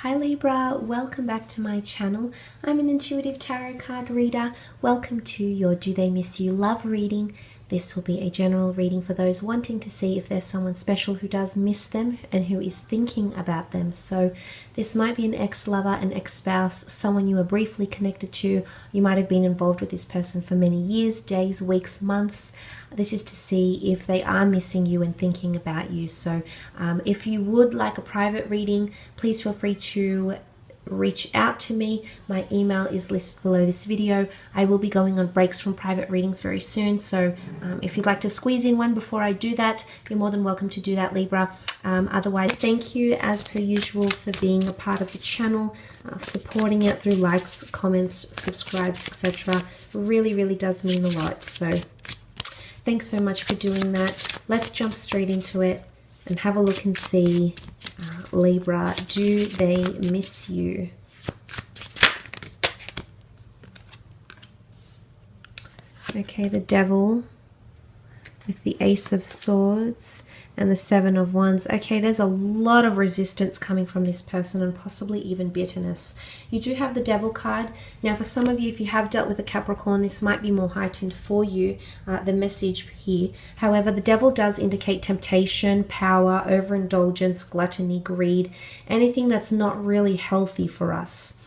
Hi Libra, welcome back to my channel. I'm an intuitive tarot card reader. Welcome to your Do They Miss You love reading. This will be a general reading for those wanting to see if there's someone special who does miss them and who is thinking about them. So this might be an ex-lover, an ex-spouse, someone you were briefly connected to. You might have been involved with this person for many years, days, weeks, months. This is to see if they are missing you and thinking about you. So if you would like a private reading, please feel free to reach out to me. My email is listed below this video. I will be going on breaks from private readings very soon, so if you'd like to squeeze in one before I do that, you're more than welcome to do that, Libra. Otherwise, thank you as per usual for being a part of the channel, supporting it through likes, comments, subscribes, etc. Really does mean a lot, so thanks so much for doing that. Let's jump straight into it and have a look and see, Libra, do they miss you? Okay, the Devil with the Ace of Swords and the Seven of Wands. Okay, there's a lot of resistance coming from this person and possibly even bitterness. You do have the Devil card. Now, for some of you, if you have dealt with a Capricorn, this might be more heightened for you, the message here. However, the Devil does indicate temptation, power, overindulgence, gluttony, greed, anything that's not really healthy for us.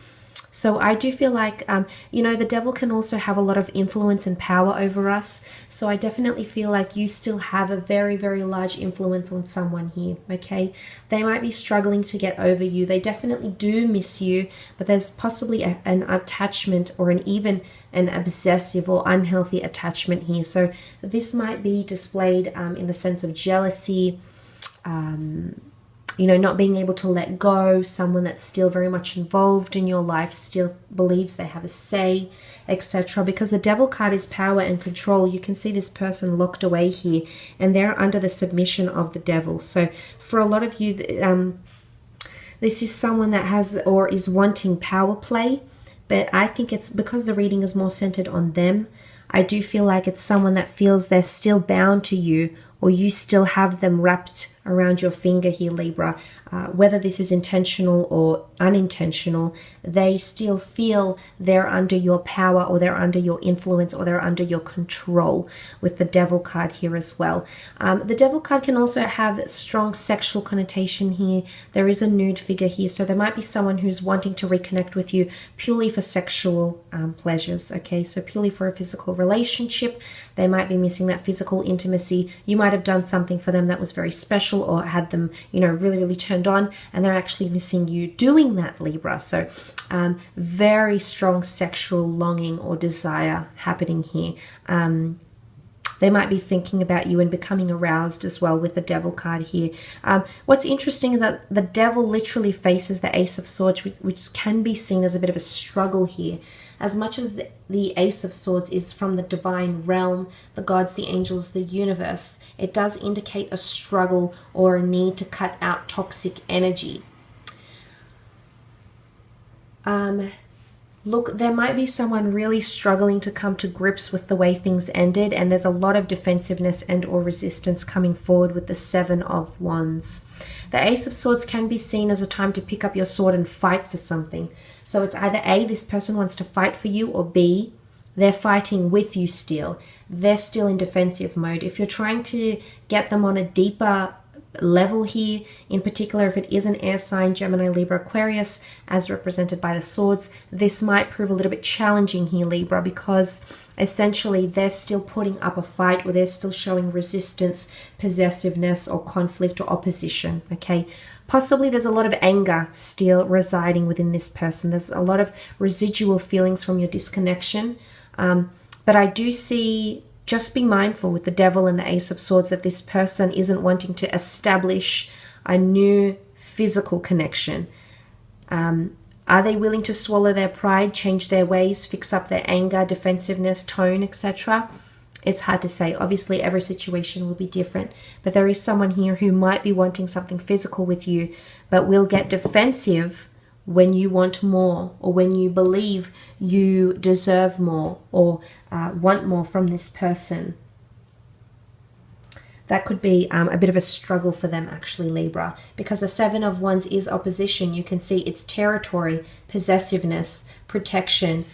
So I do feel like, you know, the Devil can also have a lot of influence and power over us. So I definitely feel like you still have a very large influence on someone here, okay? They might be struggling to get over you. They definitely do miss you, but there's possibly an attachment or even an obsessive or unhealthy attachment here. So this might be displayed in the sense of jealousy, you know, not being able to let go, someone that's still very much involved in your life, still believes they have a say, etc. Because the Devil card is power and control. You can see this person locked away here, and they're under the submission of the Devil. So for a lot of you, this is someone that has or is wanting power play, but I think it's because the reading is more centered on them. I do feel like it's someone that feels they're still bound to you, or you still have them wrapped around your finger here, Libra. Whether this is intentional or unintentional, they still feel they're under your power, or they're under your influence, or they're under your control, with the Devil card here as well. The Devil card can also have strong sexual connotation here. There is a nude figure here, so there might be someone who's wanting to reconnect with you purely for sexual pleasures, okay? So purely for a physical relationship. They might be missing that physical intimacy. You might have done something for them that was very special, or had them, you know, really turned on, and they're actually missing you doing that, Libra. So very strong sexual longing or desire happening here. They might be thinking about you and becoming aroused as well with the Devil card here. What's interesting is that the Devil literally faces the Ace of Swords, which can be seen as a bit of a struggle here. As much as the Ace of Swords is from the divine realm, the gods, the angels, the universe, it does indicate a struggle or a need to cut out toxic energy. Look, there might be someone really struggling to come to grips with the way things ended, and there's a lot of defensiveness and or resistance coming forward with the Seven of Wands. The Ace of Swords can be seen as a time to pick up your sword and fight for something. So it's either A, this person wants to fight for you, or B, they're fighting with you still. They're still in defensive mode. If you're trying to get them on a deeper level here, in particular if it is an air sign, Gemini, Libra, Aquarius, as represented by the swords, this might prove a little bit challenging here, Libra, because essentially they're still putting up a fight, or they're still showing resistance, possessiveness, or conflict or opposition, okay? Possibly there's a lot of anger still residing within this person. There's a lot of residual feelings from your disconnection, but I do see, just be mindful with the Devil and the Ace of Swords, that this person isn't wanting to establish a new physical connection. Are they willing to swallow their pride, change their ways, fix up their anger, defensiveness, tone, etc.? It's hard to say. Obviously, every situation will be different, but there is someone here who might be wanting something physical with you, but will get defensive when you want more, or when you believe you deserve more, or want more from this person. that could be a bit of a struggle for them, actually, Libra, because the Seven of Wands is opposition. You can see it's territory, possessiveness, protection,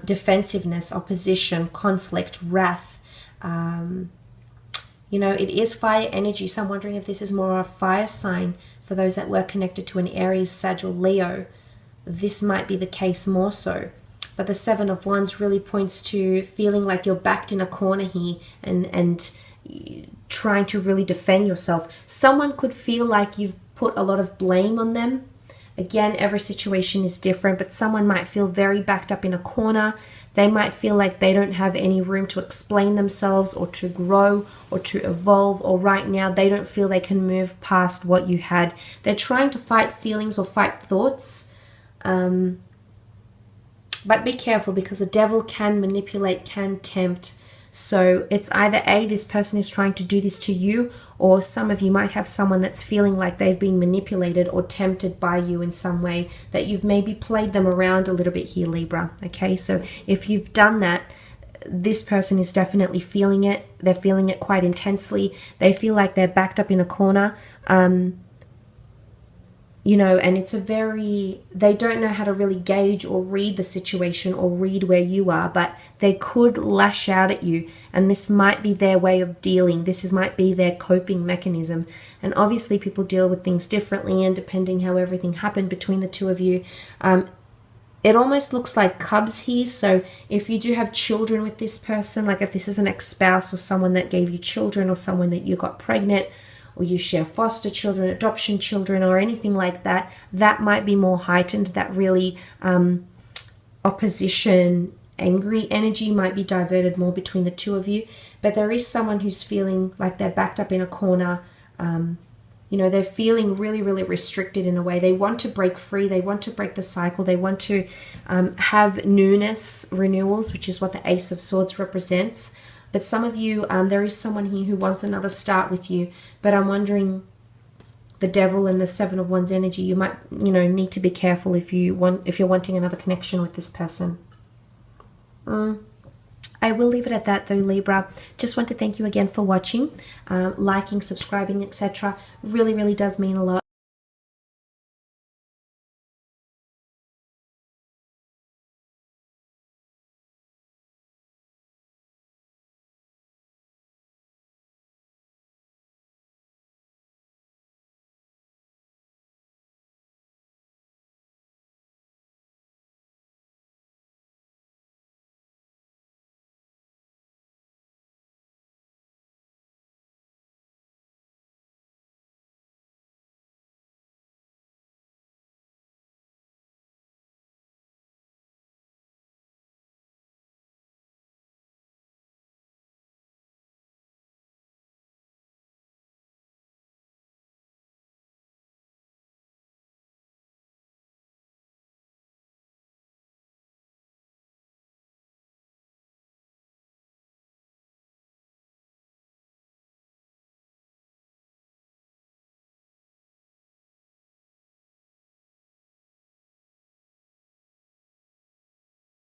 defensiveness, opposition, conflict, wrath. You know, it is fire energy, so I'm wondering if this is more a fire sign for those that were connected to an Aries, Sag, or Leo. This might be the case more so. But the Seven of Wands really points to feeling like you're backed in a corner here and trying to really defend yourself. Someone could feel like you've put a lot of blame on them. Again, every situation is different, but someone might feel very backed up in a corner. They might feel like they don't have any room to explain themselves or to grow or to evolve, or right now they don't feel they can move past what you had. They're trying to fight feelings or fight thoughts. But be careful, because the devil can manipulate, can tempt. So it's either A, this person is trying to do this to you, or some of you might have someone that's feeling like they've been manipulated or tempted by you in some way, that you've maybe played them around a little bit here, Libra. Okay, so if you've done that, this person is definitely feeling it. They're feeling it quite intensely. They feel like they're backed up in a corner. You know, and it's they don't know how to really gauge or read the situation or read where you are, but they could lash out at you, and this might be their way of dealing. This might be their coping mechanism. And obviously people deal with things differently, and depending how everything happened between the two of you, it almost looks like cubs here. So if you do have children with this person, like if this is an ex-spouse or someone that gave you children, or someone that you got pregnant, or you share foster children, adoption children, or anything like that, that might be more heightened. That really opposition, angry energy might be diverted more between the two of you. But there is someone who's feeling like they're backed up in a corner. You know, they're feeling really, really restricted in a way. They want to break free. They want to break the cycle. They want to have newness, renewals, which is what the Ace of Swords represents. But some of you, there is someone here who wants another start with you. But I'm wondering, the devil and the Seven of Wands energy, you might, you know, need to be careful if you're wanting another connection with this person. I will leave it at that though, Libra. Just want to thank you again for watching, liking, subscribing, etc. Really, really does mean a lot.